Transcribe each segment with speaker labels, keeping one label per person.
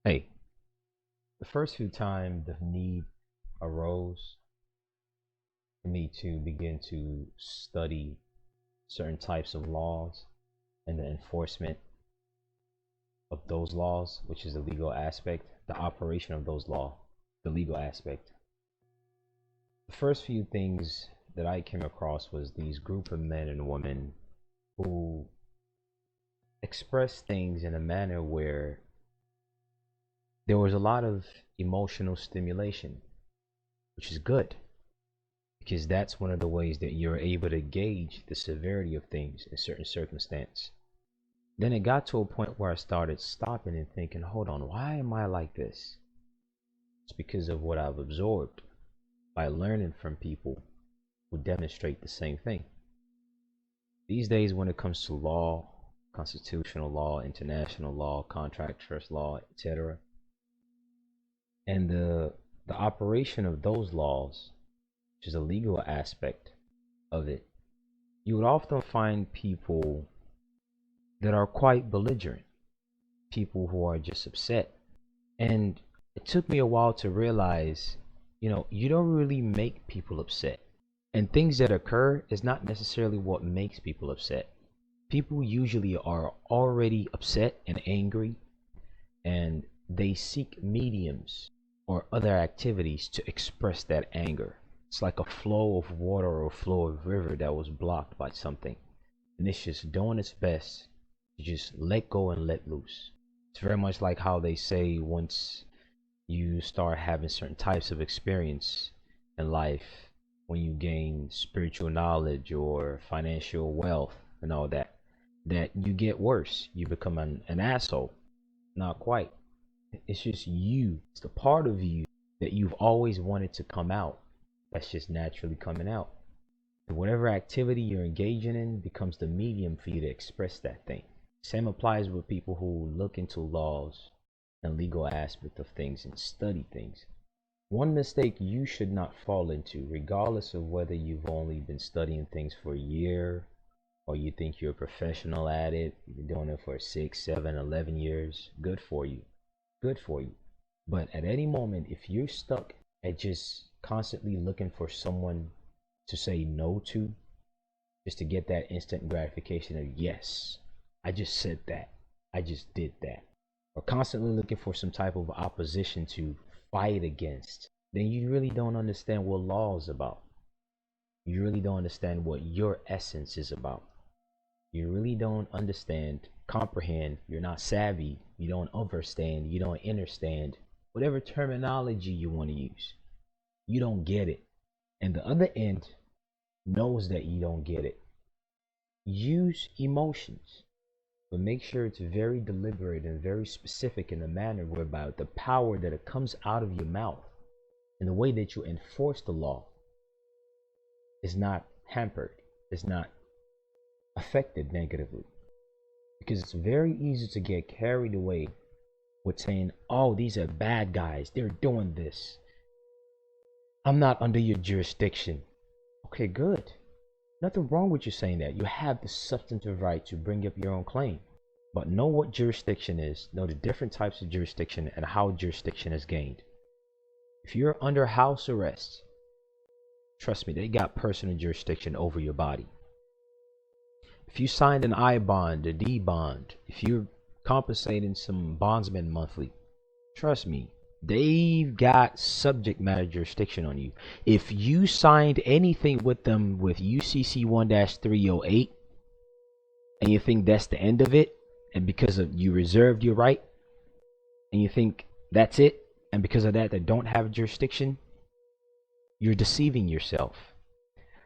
Speaker 1: Hey, the first few times the need arose for me to begin to study certain types of laws and the enforcement of those laws, which is the legal aspect, the operation of those laws, the legal aspect. The first few things that I came across was these group of men and women who express things in a manner where there was a lot of emotional stimulation, which is good because that's one of the ways that you're able to gauge the severity of things in certain circumstance. Then it got to a point where I started stopping and thinking, hold on, why am I like this? It's because of what I've absorbed by learning from people who demonstrate the same thing. These days, when it comes to law, constitutional law, international law, contract trust law, etc., and the operation of those laws, which is a legal aspect of it, you would often find people that are quite belligerent, people who are just upset. And it took me a while to realize, you don't really make people upset. And things that occur is not necessarily what makes people upset. People usually are already upset and angry, and they seek mediums or other activities to express that anger. It's like a flow of water or a flow of river that was blocked by something. And it's just doing its best to just let go and let loose. It's very much like how they say once you start having certain types of experience in life, when you gain spiritual knowledge or financial wealth and all that, that you get worse. You become an asshole. Not quite. It's just you. It's the part of you that you've always wanted to come out. That's just naturally coming out. And whatever activity you're engaging in becomes the medium for you to express that thing. Same applies with people who look into laws and legal aspect of things and study things. One mistake you should not fall into, regardless of whether you've only been studying things for a year or you think you're a professional at it, you've been doing it for 6, 7, 11 years, good for you. Good for you. But at any moment, if you're stuck at just constantly looking for someone to say no to, just to get that instant gratification of, yes, I just said that, I just did that, or constantly looking for some type of opposition to fight against, then you really don't understand what law is about. You really don't understand what your essence is about. You really don't understand, comprehend, you're not savvy, you don't understand, you don't understand, whatever terminology you want to use. You don't get it. And the other end knows that you don't get it. Use emotions, but make sure it's very deliberate and very specific in the manner whereby the power that it comes out of your mouth and the way that you enforce the law is not hampered, is not affected negatively. Because it's very easy to get carried away with saying, oh, these are bad guys, they're doing this, I'm not under your jurisdiction. Okay, good. Nothing wrong with you saying that. You have the substantive right to bring up your own claim. But know what jurisdiction is, know the different types of jurisdiction and how jurisdiction is gained. If you're under house arrest, trust me, they got personal jurisdiction over your body. If you signed an I bond, a D bond, if you're compensating some bondsmen monthly, trust me, they've got subject matter jurisdiction on you. If you signed anything with them with UCC 1-308 and you think that's the end of it, and because of you reserved your right, and you think that's it, and because of that they don't have jurisdiction, you're deceiving yourself.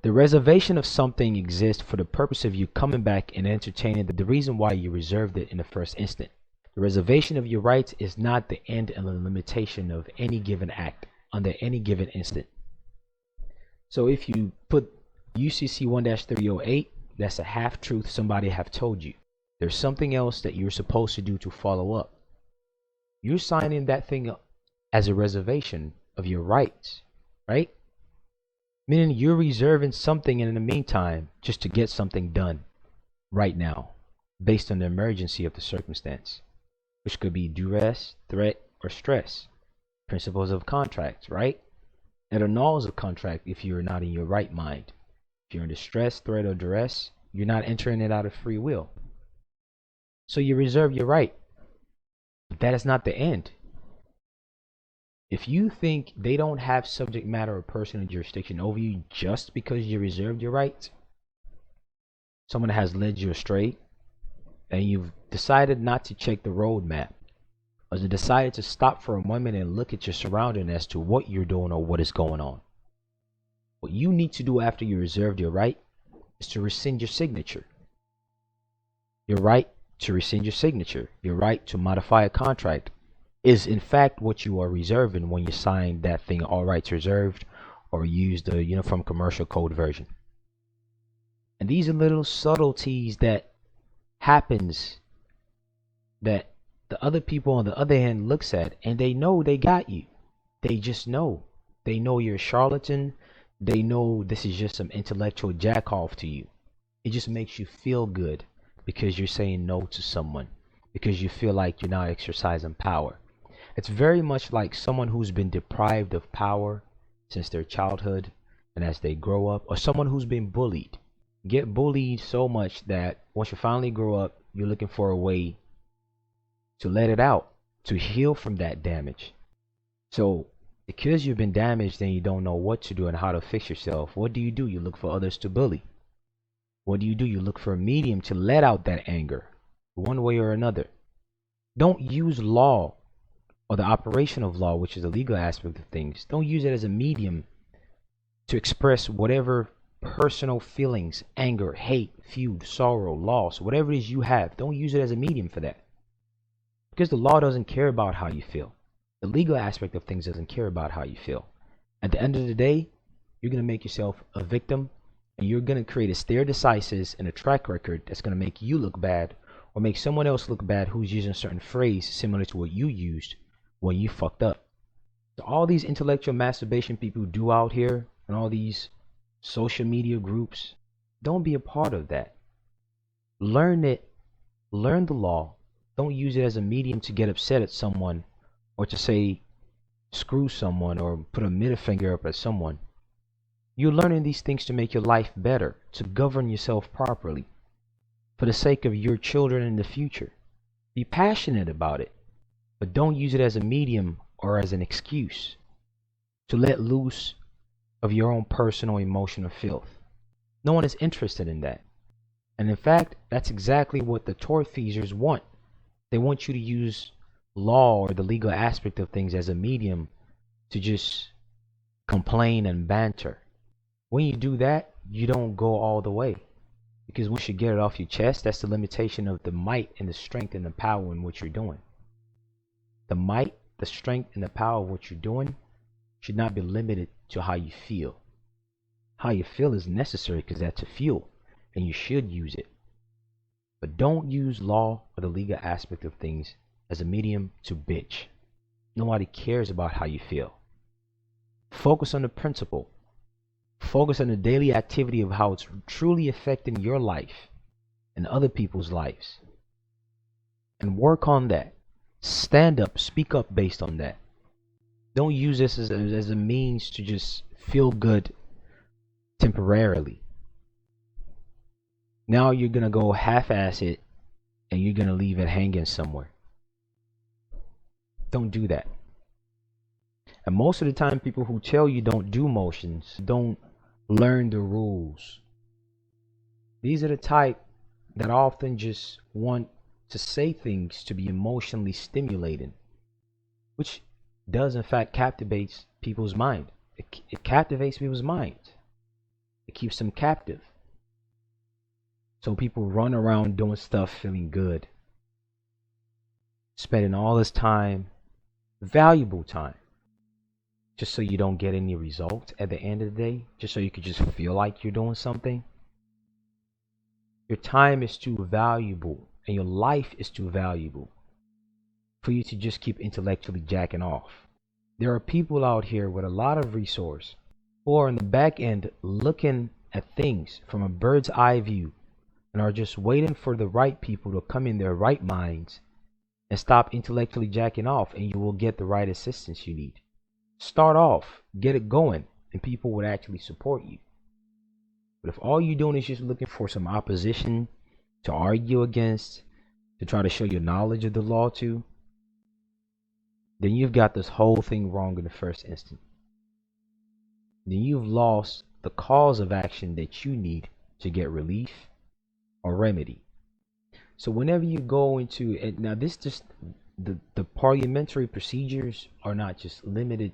Speaker 1: The reservation of something exists for the purpose of you coming back and entertaining the reason why you reserved it in the first instant. The reservation of your rights is not the end and the limitation of any given act under any given instant. So if you put UCC 1-308, that's a half-truth somebody have told you. There's something else that you're supposed to do to follow up. You're signing that thing up as a reservation of your rights, right? Meaning you're reserving something in the meantime just to get something done right now based on the emergency of the circumstance. which could be duress, threat, or stress. Principles of contracts, right? It annuls a contract if you're not in your right mind. If you're in distress, threat, or duress, you're not entering it out of free will. So you reserve your right. But that is not the end. If you think they don't have subject matter or personal jurisdiction over you just because you reserved your rights, someone has led you astray, and you've decided not to check the road map, or you decided to stop for a moment and look at your surrounding as to what you're doing or what is going on. What you need to do after you reserved your right is to rescind your signature. Your right to rescind your signature, your right to modify a contract, is in fact what you are reserving when you sign that thing, all rights reserved, or use the Uniform Commercial Code version. And these are little subtleties that happens that the other people on the other hand looks at, and they know they got you. They just know. They know you're a charlatan. They know this is just some intellectual jack off to you. It just makes you feel good because you're saying no to someone, because you feel like you're not exercising power. It's very much like someone who's been deprived of power since their childhood and as they grow up, or someone who's been bullied. Get bullied so much that once you finally grow up, you're looking for a way to let it out, to heal from that damage. So because you've been damaged and you don't know what to do and how to fix yourself, what do? You look for others to bully. What do? You look for a medium to let out that anger one way or another. Don't use law or the operation of law, which is the legal aspect of things. Don't use it as a medium to express whatever personal feelings, anger, hate, feud, sorrow, loss, whatever it is you have. Don't use it as a medium for that. Because the law doesn't care about how you feel. The legal aspect of things doesn't care about how you feel. At the end of the day, you're going to make yourself a victim, and you're going to create a stare decisis and a track record that's going to make you look bad, or make someone else look bad who's using a certain phrase similar to what you used when you fucked up. So all these intellectual masturbation people do out here, and all these social media groups, don't be a part of that. Learn it. Learn the law. Don't use it as a medium to get upset at someone, or to say screw someone, or put a middle finger up at someone. You're learning these things to make your life better, to govern yourself properly, for the sake of your children in the future. Be passionate about it, but don't use it as a medium or as an excuse to let loose of your own personal emotional filth. No one is interested in that. And in fact, that's exactly what the tortfeasors want. They want you to use law or the legal aspect of things as a medium to just complain and banter. When you do that, you don't go all the way. Because once you get it off your chest, that's the limitation of the might and the strength and the power in what you're doing. The might, the strength, and the power of what you're doing should not be limited to how you feel. How you feel is necessary because that's a fuel, and you should use it. But don't use law or the legal aspect of things as a medium to bitch. Nobody cares about how you feel. Focus on the principle. Focus on the daily activity of how it's truly affecting your life and other people's lives. And work on that. Stand up, speak up based on that. Don't use this as a means to just feel good temporarily. Now you're going to go half-ass it and you're going to leave it hanging somewhere. Don't do that. And most of the time, people who tell you don't do motions don't learn the rules. These are the type that often just want to say things to be emotionally stimulating, which does in fact captivates people's mind. It captivates people's minds. It keeps them captive. So people run around doing stuff feeling good, spending all this time, valuable time, just so you don't get any results at the end of the day, just so you could just feel like you're doing something. Your time is too valuable and your life is too valuable for you to just keep intellectually jacking off. There are people out here with a lot of resource who are on the back end looking at things from a bird's eye view and are just waiting for the right people to come in their right minds and stop intellectually jacking off, and you will get the right assistance you need. Start off, get it going, and people would actually support you. But if all you're doing is just looking for some opposition to argue against, to try to show your knowledge of the law to, then you've got this whole thing wrong in the first instance. Then you've lost the cause of action that you need to get relief or remedy. So whenever you go into it, now this just the parliamentary procedures are not just limited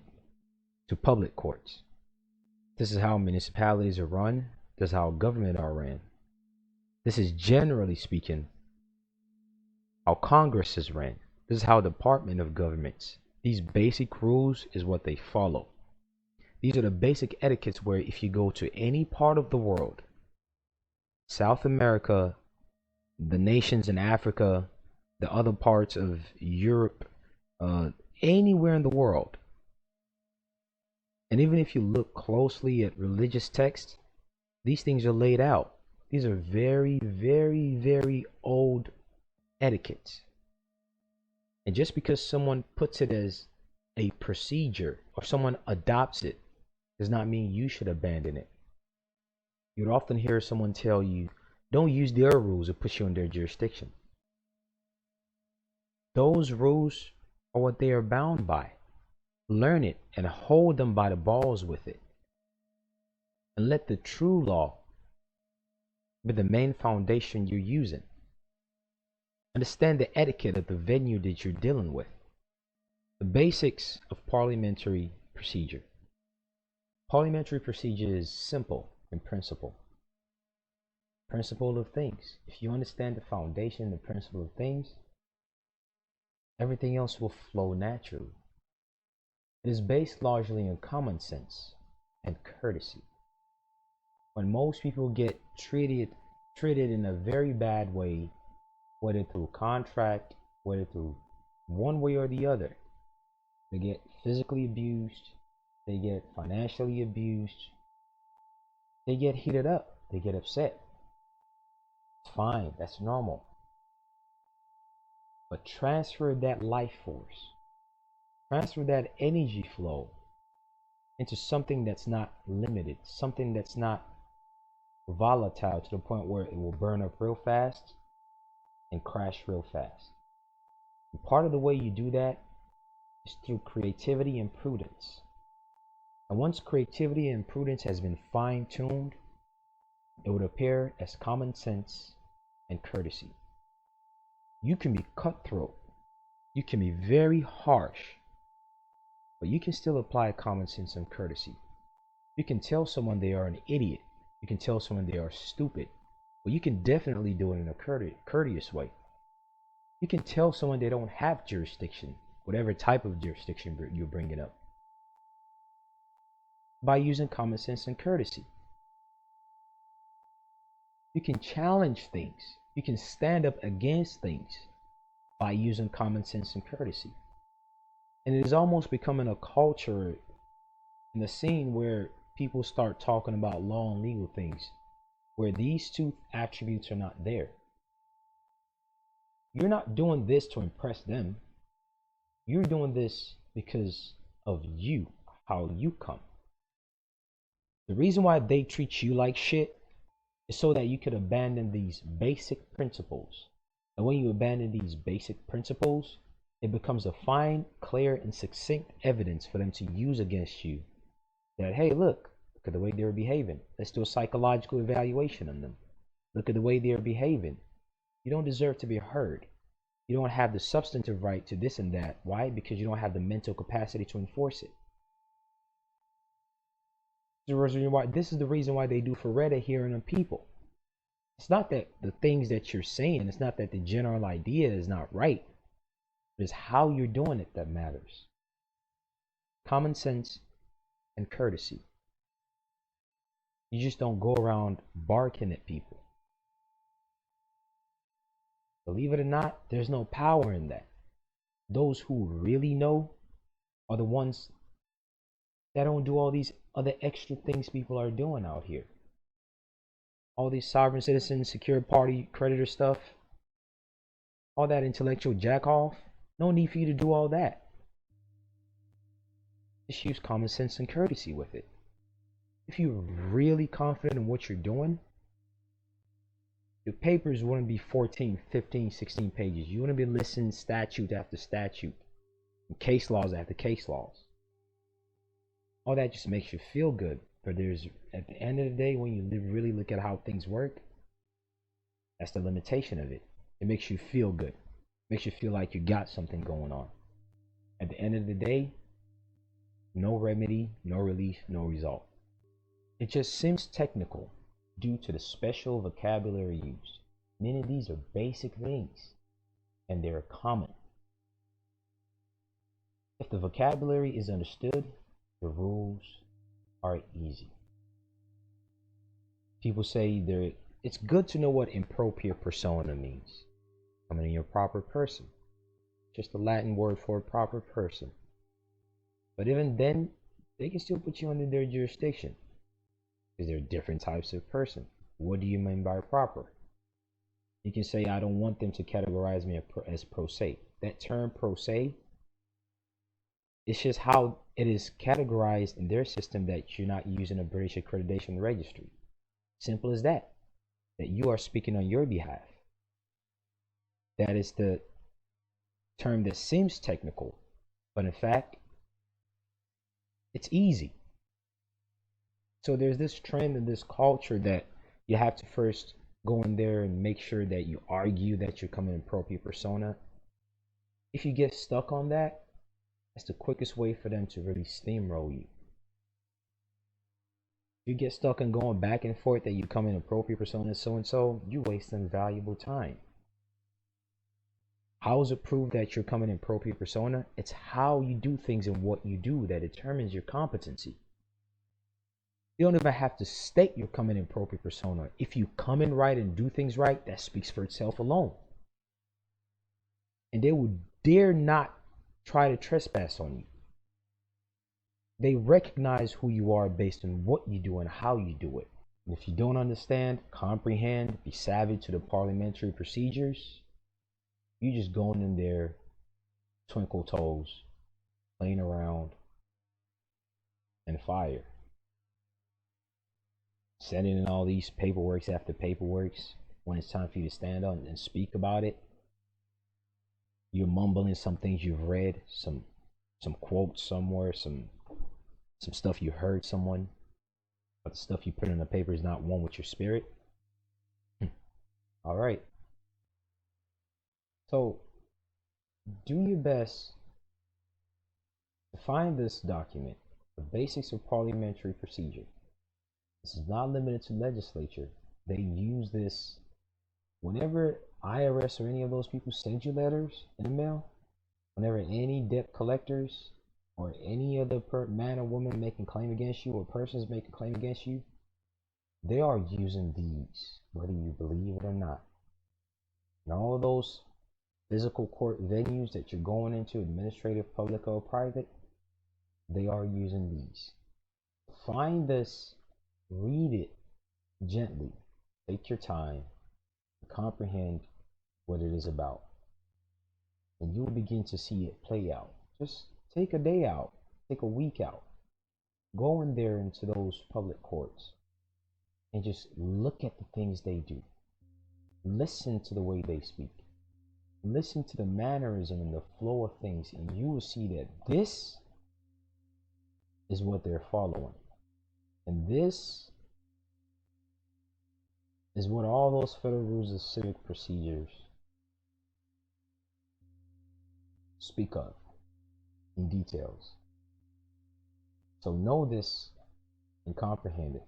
Speaker 1: to public courts. This is how municipalities are run. This is how government are ran. This is generally speaking how Congress is ran. This is how Department of Governments. These basic rules is what they follow. These are the basic etiquettes where if you go to any part of the world, South America, the nations in Africa, the other parts of Europe, anywhere in the world, and even if you look closely at religious texts, these things are laid out. These are very, very, very old etiquettes. And just because someone puts it as a procedure or someone adopts it does not mean you should abandon it. You'd often hear someone tell you, don't use their rules, it puts you in their jurisdiction. Those rules are what they are bound by. Learn it and hold them by the balls with it. And let the true law be the main foundation you're using. Understand the etiquette of the venue that you're dealing with. The basics of parliamentary procedure. Parliamentary procedure is simple in principle. Principle of things. If you understand the foundation, the principle of things, everything else will flow naturally. It is based largely on common sense and courtesy. When most people get treated in a very bad way, whether through contract, whether through one way or the other, they get physically abused, they get financially abused, they get heated up, they get upset. It's fine, that's normal. But transfer that life force, transfer that energy flow into something that's not limited, something that's not volatile to the point where it will burn up real fast and crash real fast. And part of the way you do that is through creativity and prudence. And once creativity and prudence has been fine-tuned, it would appear as common sense and courtesy. You can be cutthroat, you can be very harsh, but you can still apply common sense and courtesy. You can tell someone they are an idiot, you can tell someone they are stupid, but you can definitely do it in a courteous way. You can tell someone they don't have jurisdiction, whatever type of jurisdiction you're bringing up, by using common sense and courtesy. You can challenge things. You can stand up against things by using common sense and courtesy. And it is almost becoming a culture in the scene where people start talking about law and legal things, where these two attributes are not there. You're not doing this to impress them. You're doing this because of you, how you come. The reason why they treat you like shit is so that you could abandon these basic principles. And when you abandon these basic principles, it becomes a fine, clear, and succinct evidence for them to use against you. That, hey, look at the way they're behaving. Let's do a psychological evaluation on them. Look at the way they're behaving. You don't deserve to be heard. You don't have the substantive right to this and that. Why? Because you don't have the mental capacity to enforce it. This is the reason why they do Ferretta hearing on people. It's not that the things that you're saying, it's not that the general idea is not right. It's how you're doing it that matters. Common sense and courtesy. You just don't go around barking at people. Believe it or not, there's no power in that. Those who really know are the ones that don't do all these other extra things people are doing out here. All these sovereign citizens, secured party creditor stuff, all that intellectual jack off, No need for you to do all that. Just use common sense and courtesy with it. If you're really confident in what you're doing, your papers wouldn't be 14, 15, 16 pages. You wouldn't be listing statute after statute, and case laws after case laws. All that just makes you feel good. But at the end of the day, when you really look at how things work, that's the limitation of it. It makes you feel good. It makes you feel like you got something going on. At the end of the day, no remedy, no relief, no result. It just seems technical due to the special vocabulary used. Meaning these are basic things and they're common. If the vocabulary is understood, the rules are easy. People say it's good to know what impropria persona means. Coming in your proper person. Just a Latin word for a proper person. But even then, they can still put you under their jurisdiction. Because there are different types of person. What do you mean by proper? You can say, I don't want them to categorize me as pro se. That term pro se, it's just how it is categorized in their system that you're not using a British accreditation registry. Simple as that. That you are speaking on your behalf. That is the term that seems technical, but in fact, it's easy. So there's this trend and this culture that you have to first go in there and make sure that you argue that you're coming in propria persona. If you get stuck on that, that's the quickest way for them to really steamroll you. If you get stuck in going back and forth that you come in propria persona so-and-so, you're wasting valuable time. How is it proved that you're coming in propria persona? It's how you do things and what you do that determines your competency. You don't even have to state you're coming in propria persona. If you come in right and do things right, that speaks for itself alone. And they would dare not try to trespass on you. They recognize who you are based on what you do and how you do it. And if you don't understand, comprehend, be savvy to the parliamentary procedures, you just going in there, twinkle toes, playing around, and fire. Sending in all these paperworks after paperworks. When it's time for you to stand up and speak about it, you're mumbling some things you've read, some quotes somewhere, some stuff you heard someone, but the stuff you put in the paper is not one with your spirit. All right. So do your best to find this document, the basics of parliamentary procedure. This is not limited to legislature. They use this whenever IRS or any of those people send you letters in the mail, whenever any debt collectors or any other man or woman making claim against you or persons making claim against you, they are using these, whether you believe it or not. And all of those physical court venues that you're going into, administrative, public, or private, they are using these. Find this, read it gently, take your time, comprehend what it is about, and you'll begin to see it play out. Just take a day out, take a week out, go in there into those public courts and just look at the things they do. Listen to the way they speak. Listen to the mannerism and the flow of things, and you will see that this is what they're following. And this is what all those federal rules of civic procedures speak of in details. So know this and comprehend it.